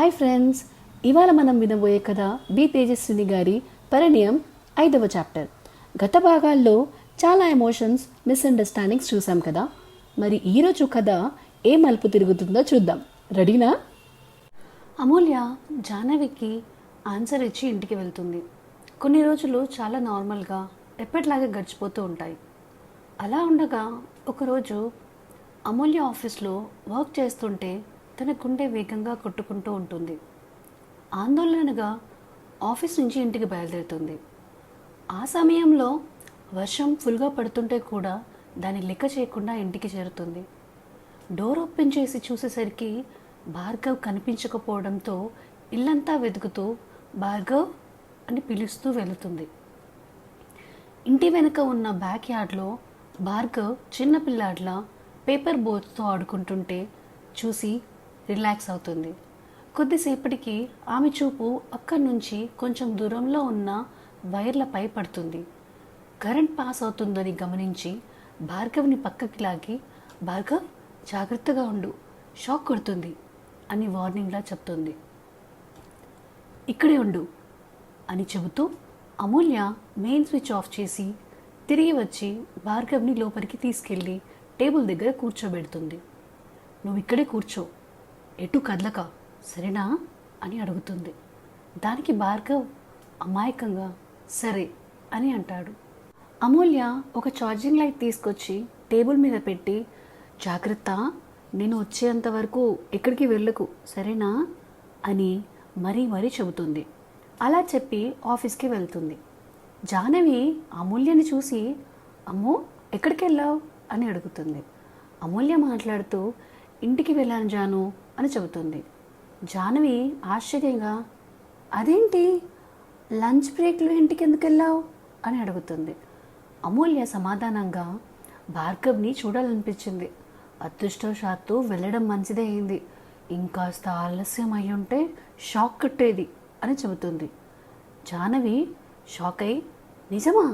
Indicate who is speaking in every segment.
Speaker 1: Hi friends, ఇవాళ మనం వినబోయే కథ బి తేజస్విని గారి పరిణయం 5వ చాప్టర్. గత భాగాల్లో చాలా ఎమోషన్స్, మిస్అండర్స్టాండింగ్స్ చూసాం కదా. మరి ఈరోజు కథ ఏ మలుపు తిరుగుతుందో చూద్దాం. రెడీనా? అమూల్య జాహ్నవికి ఆన్సర్ ఇచ్చి ఇంటికి వెళ్తుంది. కొన్ని రోజులు చాలా నార్మల్గా ఎప్పటిలాగే గడిచిపోతూ ఉంటాయి. అలా ఉండగా ఒకరోజు అమూల్య ఆఫీస్లో వర్క్ చేస్తుంటే తన గుండె వేగంగా కొట్టుకుంటూ ఉంటుంది. ఆందోళనగా ఆఫీస్ నుంచి ఇంటికి బయలుదేరుతుంది. ఆ సమయంలో వర్షం ఫుల్గా పడుతుంటే కూడా దాన్ని లెక్క చేయకుండా ఇంటికి చేరుతుంది. డోర్ ఓపెన్ చేసి చూసేసరికి భార్గవ్ కనిపించకపోవడంతో ఇల్లంతా వెతుకుతూ భార్గవ్ అని పిలుస్తూ వెళుతుంది. ఇంటి వెనుక ఉన్న బ్యాక్ యార్డ్లో భార్గవ్ చిన్నపిల్లాడ్లా పేపర్ బోట్స్తో ఆడుకుంటుంటే చూసి రిలాక్స్ అవుతుంది. కొద్దిసేపటికి ఆమె చూపు అక్కడి నుంచి కొంచెం దూరంలో ఉన్న వైర్లపై పడుతుంది. కరెంట్ పాస్ అవుతుందని గమనించి భార్గవ్ని పక్కకి లాగి, భార్గవ్ జాగ్రత్తగా ఉండు, షాక్ కొడుతుంది అని వార్నింగ్లా చెప్తుంది. ఇక్కడే ఉండు అని చెబుతూ అమూల్య మెయిన్ స్విచ్ ఆఫ్ చేసి తిరిగి వచ్చి భార్గవ్ని లోపలికి తీసుకెళ్ళి టేబుల్ దగ్గర కూర్చోబెడుతుంది. నువ్వు ఇక్కడే కూర్చో, ఎటు కదలక, సరేనా అని అడుగుతుంది. దానికి భార్గవ్ అమాయకంగా సరే అని అంటాడు. అమూల్య ఒక ఛార్జింగ్ లైట్ తీసుకొచ్చి టేబుల్ మీద పెట్టి, జాగ్రత్త, నేను వచ్చేంత వరకు ఎక్కడికి వెళ్ళకు, సరేనా అని మరీ చెబుతుంది. అలా చెప్పి ఆఫీస్కి వెళ్తుంది. జాహ్నవి అమూల్యని చూసి, అమ్మో ఎక్కడికి వెళ్ళావు అని అడుగుతుంది. అమూల్య మాట్లాడుతూ, ఇంటికి వెళ్ళాను జాను అని చెబుతుంది. జాహ్నవి ఆశ్చర్యంగా, అదేంటి లంచ్ బ్రేక్లో ఇంటికి ఎందుకు వెళ్ళావు అని అడుగుతుంది. అమూల్య సమాధానంగా, భార్గవ్ని చూడాలనిపించింది, అదృష్టవశాత్తు వెళ్ళడం మంచిదే అయింది, ఇంకాస్త ఆలస్యం అయి ఉంటే షాక్ కట్టేది అని చెబుతుంది. జాహ్నవి షాక్ అయి, నిజమా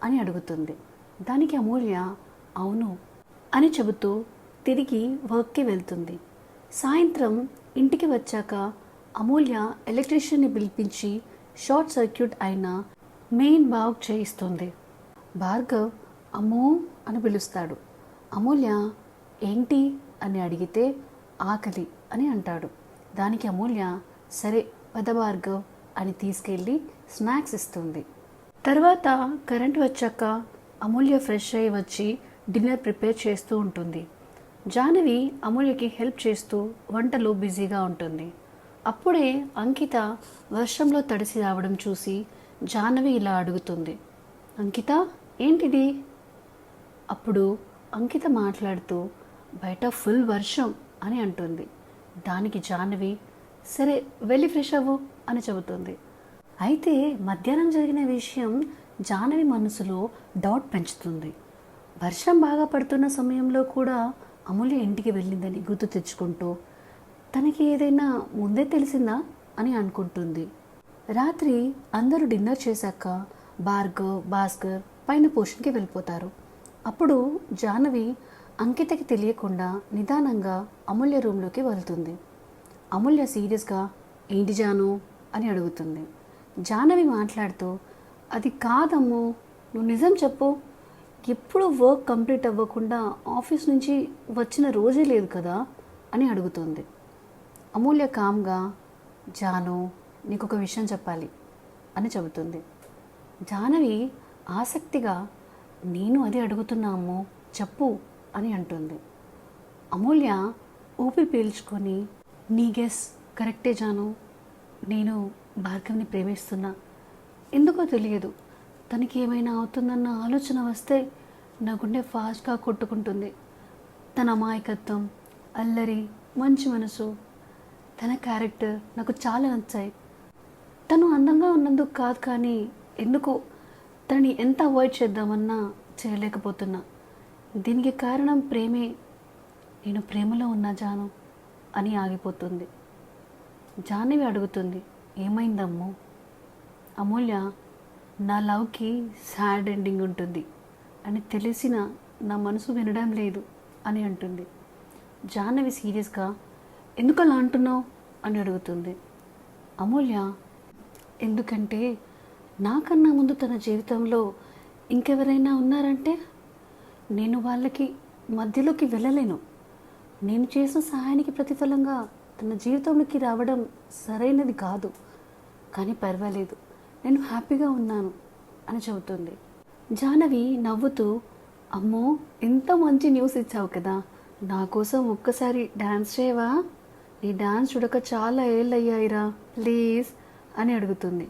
Speaker 1: అని అడుగుతుంది. దానికి అమూల్య అవును అని చెబుతూ తిరిగి వర్క్కి వెళ్తుంది. సాయంత్రం ఇంటికి వచ్చాక అమూల్య ఎలక్ట్రీషియన్ని పిలిపించి షార్ట్ సర్క్యూట్ అయిన మెయిన్ బాగు చేయిస్తుంది. భార్గవ్ అమ్మో అని పిలుస్తాడు. అమూల్య ఏంటి అని అడిగితే ఆకలి అని అంటాడు. దానికి అమూల్య సరే పద భార్గవ్ అని తీసుకెళ్ళి స్నాక్స్ ఇస్తుంది. తర్వాత కరెంట్ వచ్చాక అమూల్య ఫ్రెష్ అయ్యి వచ్చి డిన్నర్ ప్రిపేర్ చేస్తూ ఉంటుంది. జాహ్నవి అమూల్యకి హెల్ప్ చేస్తూ వంటలో బిజీగా ఉంటుంది. అప్పుడే అంకిత వర్షంలో తడిసి రావడం చూసి జాహ్నవి ఇలా అడుగుతుంది, అంకిత ఏంటిది? అప్పుడు అంకిత మాట్లాడుతూ బయట ఫుల్ వర్షం అని అంటుంది. దానికి జాహ్నవి సరే వెళ్ళి ఫ్రెష్ అవ్వు అని చెబుతుంది. అయితే మధ్యాహ్నం జరిగిన విషయం జాహ్నవి మనసులో డౌట్ పెంచుతుంది. వర్షం బాగా పడుతున్న సమయంలో కూడా అమూల్య ఇంటికి వెళ్ళిందని గుర్తు తెచ్చుకుంటూ తనకి ఏదైనా ముందే తెలిసిందా అని అనుకుంటుంది. రాత్రి అందరూ డిన్నర్ చేశాక భార్గవ్, భాస్కర్ పైన పోషన్కి వెళ్ళిపోతారు. అప్పుడు జాహ్నవి అంకితకి తెలియకుండా నిదానంగా అమూల్య రూమ్లోకి వెళ్తుంది. అమూల్య సీరియస్గా ఏంటి జాను అని అడుగుతుంది. జాహ్నవి మాట్లాడుతూ, అది కాదమ్మో, నువ్వు నిజం చెప్పు, ఎప్పుడు వర్క్ కంప్లీట్ అవ్వకుండా ఆఫీస్ నుంచి వచ్చిన రోజే లేదు కదా అని అడుగుతుంది. అమూల్య కామ్గా, జాను నీకు ఒక విషయం చెప్పాలి అని చెబుతుంది. జాహ్నవి ఆసక్తిగా, నేను అదే అడుగుతున్నా అమ్మో, చెప్పు అని అంటుంది. అమూల్య ఊపిరి పీల్చుకొని, నీ గెస్ కరెక్టే జాను, నేను భార్గవ్ని ప్రేమిస్తున్నా, ఎందుకో తెలియదు, తనకి ఏమైనా అవుతుందన్న ఆలోచన వస్తే నా గుండె ఫాస్ట్గా కొట్టుకుంటుంది. తన అమాయకత్వం, అల్లరి, మంచి మనసు, తన క్యారెక్టర్ నాకు చాలా నచ్చాయి. తను అందంగా ఉన్నందుకు కాదు, కానీ ఎందుకో తనని ఎంత అవాయిడ్ చేద్దామన్నా చేయలేకపోతున్నా. దీనికి కారణం ప్రేమే, నేను ప్రేమలో ఉన్నా జాను అని ఆగిపోతుంది. జాహ్నవి అడుగుతుంది, ఏమైందమ్మో? అమూల్య, నా లవ్కి సాడ్ ఎండింగ్ ఉంటుంది అని తెలిసిన నా మనసు వినడం లేదు అని అంటుంది. జాహ్నవి సీరియస్గా, ఎందుకు అలా అంటున్నావు అని అడుగుతుంది. అమూల్య, ఎందుకంటే నాకన్నా ముందు తన జీవితంలో ఇంకెవరైనా ఉన్నారంటే నేను వాళ్ళకి మధ్యలోకి వెళ్ళలేను. నేను చేసిన సహాయానికి ప్రతిఫలంగా తన జీవితంలోకి రావడం సరైనది కాదు. కానీ పర్వాలేదు, నేను హ్యాపీగా ఉన్నాను అని చెబుతుంది. జాహ్నవి నవ్వుతూ, అమ్మో ఎంత మంచి న్యూస్ ఇచ్చావు కదా, నా కోసం ఒక్కసారి డ్యాన్స్ చేయవా? నీ డ్యాన్స్ చూడక చాలా ఏళ్ళయ్యాయిరా, ప్లీజ్ అని అడుగుతుంది.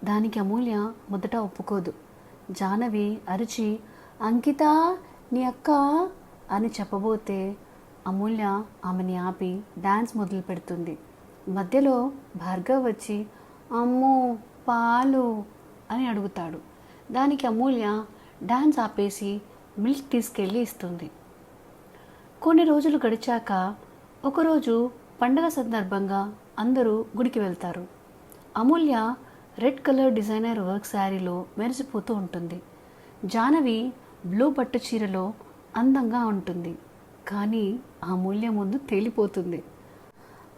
Speaker 1: దానికి అమూల్య మొదట ఒప్పుకోదు. జాహ్నవి అరిచి, అంకిత నీ అక్క అని చెప్పబోతే అమూల్య ఆమెని ఆపి డ్యాన్స్ మొదలు పెడుతుంది. మధ్యలో భార్గవ్ వచ్చి, అమ్మో పాలు అని అడుగుతాడు. దానికి అమూల్య డ్యాన్స్ ఆపేసి మిల్క్ తీసుకెళ్ళి ఇస్తుంది. కొన్ని రోజులు గడిచాక ఒకరోజు పండగ సందర్భంగా అందరూ గుడికి వెళ్తారు. అమూల్య రెడ్ కలర్ డిజైనర్ వర్క్ శారీలో మెరిసిపోతూ ఉంటుంది. జాహ్నవి బ్లూ పట్టు చీరలో అందంగా ఉంటుంది. కానీ అమూల్య ముందు తేలిపోతుంది.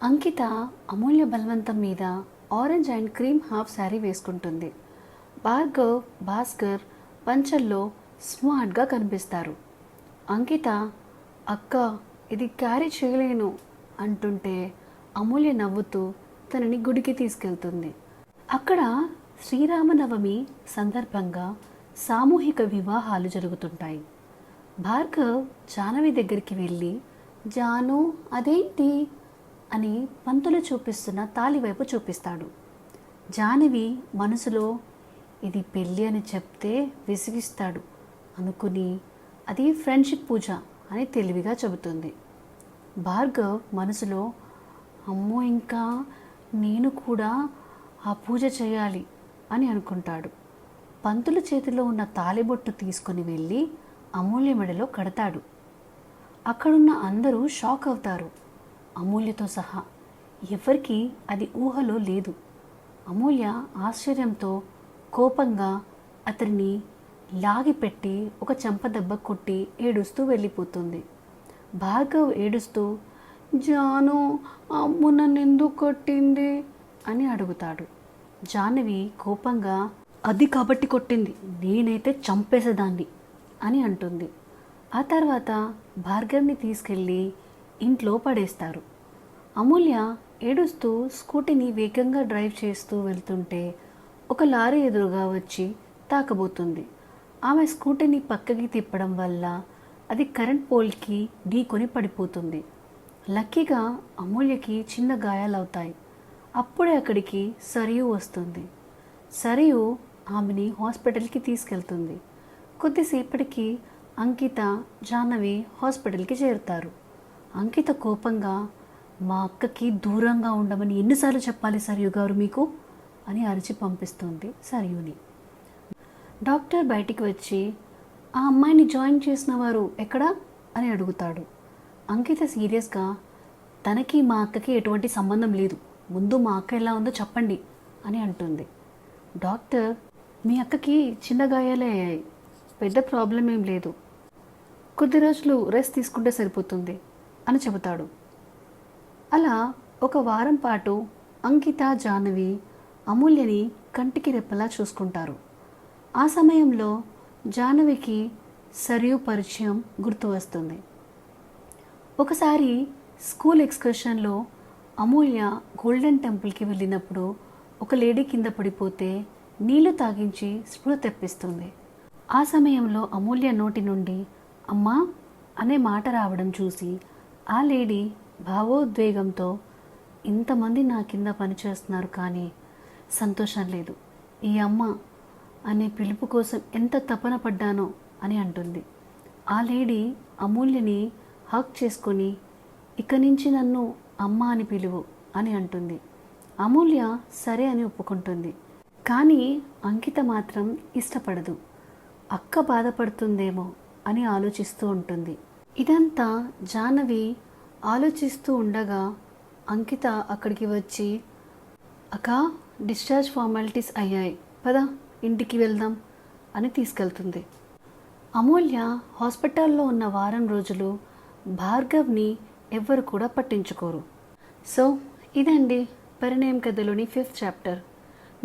Speaker 1: అంకిత అమూల్య బలవంతం మీద orange and cream half sari వేసుకుంటుంది. భార్గవ్, భాస్కర్ పంచల్లో స్మార్ట్గా కనిపిస్తారు. అంకిత, అక్క ఇది క్యారీ చేయలేను అంటుంటే అమూల్య నవ్వుతూ తనని గుడికి తీసుకెళ్తుంది. అక్కడ శ్రీరామనవమి సందర్భంగా సామూహిక వివాహాలు జరుగుతుంటాయి. భార్గవ్ జాహ్నవి దగ్గరికి వెళ్ళి, జాను అదేంటి అని పంతులు చూపిస్తున్న తాళి వైపు చూపిస్తాడు. జాహ్నవి మనసులో ఇది పెళ్ళి అని చెప్తే విసిగిస్తాడు అనుకుని అది ఫ్రెండ్షిప్ పూజ అని తెలివిగా చెబుతుంది. భార్గవ్ మనసులో, అమ్మో ఇంకా నేను కూడా ఆ పూజ చేయాలి అని అనుకుంటాడు. పంతుల చేతిలో ఉన్న తాళిబొట్టు తీసుకొని వెళ్ళి అమూల్య మెడలో కడతాడు. అక్కడున్న అందరూ షాక్ అవుతారు, అమూల్యతో సహా. ఎవరికి అది ఊహలో లేదు. అమూల్య ఆశ్చర్యంతో కోపంగా అతన్ని లాగిపెట్టి ఒక చెంపదెబ్బ కొట్టి ఏడుస్తూ వెళ్ళిపోతుంది. భార్గవ్ ఏడుస్తూ, జాను అమ్ము నన్ను ఎందుకు కొట్టింది అని అడుగుతాడు. జాహ్నవి కోపంగా, అది కాబట్టి కొట్టింది, నేనైతే చంపేసేదాన్ని అని అంటుంది. ఆ తర్వాత భార్గవ్ని తీసుకెళ్ళి ఇంట్లో పడేస్తారు. అమూల్య ఏడుస్తూ స్కూటీని వేగంగా డ్రైవ్ చేస్తూ వెళ్తుంటే ఒక లారీ ఎదురుగా వచ్చి తాకబోతుంది. ఆమె స్కూటీని పక్కకి తిప్పడం వల్ల అది కరెంట్ పోల్కి ఢీకొని పడిపోతుంది. లక్కీగా అమూల్యకి చిన్న గాయాలవుతాయి. అప్పుడే అక్కడికి సరియు వస్తుంది. సరియు ఆమెని హాస్పిటల్కి తీసుకెళ్తుంది. కొద్దిసేపటికి అంకిత, జాహ్నవి హాస్పిటల్కి చేరుతారు. అంకిత కోపంగా, మా అక్కకి దూరంగా ఉండమని ఎన్నిసార్లు చెప్పాలి సరియు గారు మీకు అని అరిచి పంపిస్తుంది సరియుని. డాక్టర్ బయటికి వచ్చి, ఆ అమ్మాయిని జాయిన్ చేసిన వారు ఎక్కడా అని అడుగుతాడు. అంకిత సీరియస్గా, తనకి మా అక్కకి ఎటువంటి సంబంధం లేదు, ముందు మా అక్క ఎలా ఉందో చెప్పండి అని అంటుంది. డాక్టర్, మీ అక్కకి చిన్న గాయాలే అయ్యాయి, పెద్ద ప్రాబ్లం ఏం లేదు, కొద్ది రోజులు రెస్ట్ తీసుకుంటే సరిపోతుంది అని చెబుతాడు. అలా ఒక వారం పాటు అంకిత, జాహ్నవి అమూల్యని కంటికి రెప్పలా చూసుకుంటారు. ఆ సమయంలో జాహ్నవికి సరియు పరిచయం గుర్తు వస్తుంది. ఒకసారి స్కూల్ ఎక్స్కర్షన్లో అమూల్య గోల్డెన్ టెంపుల్కి వెళ్ళినప్పుడు ఒక లేడీ కింద పడిపోతే నీళ్లు తాగించి స్పృహ తెప్పిస్తుంది. ఆ సమయంలో అమూల్య నోటి నుండి అమ్మా అనే మాట రావడం చూసి ఆ లేడీ భావోద్వేగంతో, ఇంతమంది నా కింద పనిచేస్తున్నారు కానీ సంతోషం లేదు, ఈ అమ్మ అనే పిలుపు కోసం ఎంత తపన పడ్డానో అని అంటుంది. ఆ లేడీ అమూల్యని హక్ చేసుకొని, ఇక నుంచి నన్ను అమ్మ అని పిలువు అని అంటుంది. అమూల్య సరే అని ఒప్పుకుంటుంది. కానీ అంకిత మాత్రం ఇష్టపడదు. అక్క బాధపడుతుందేమో అని ఆలోచిస్తూ ఉంటుంది. ఇదంతా జాహ్నవి ఆలోచిస్తూ ఉండగా అంకిత అక్కడికి వచ్చి, అక్క డిశ్చార్జ్ ఫార్మాలిటీస్ అయ్యాయి, పద ఇంటికి వెళ్దాం అని తీసుకెళ్తుంది. అమూల్య హాస్పిటల్లో ఉన్న వారం రోజులు భార్గవ్ని ఎవ్వరు కూడా పట్టించుకోరు. సో ఇదండి పరిణయం కథలోని 5th చాప్టర్.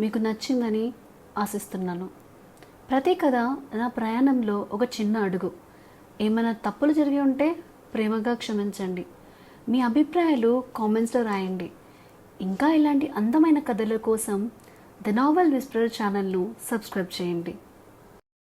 Speaker 1: మీకు నచ్చిందని ఆశిస్తున్నాను. ప్రతి కథ నా ప్రయాణంలో ఒక చిన్న అడుగు. ఏమైనా తప్పులు జరిగి ఉంటే ప్రేమగా క్షమించండి. మీ అభిప్రాయాలు కామెంట్స్లో రాయండి. ఇంకా ఇలాంటి అందమైన కథల కోసం ద నావెల్ విస్పరర్ ఛానల్ను సబ్స్క్రైబ్ చేయండి.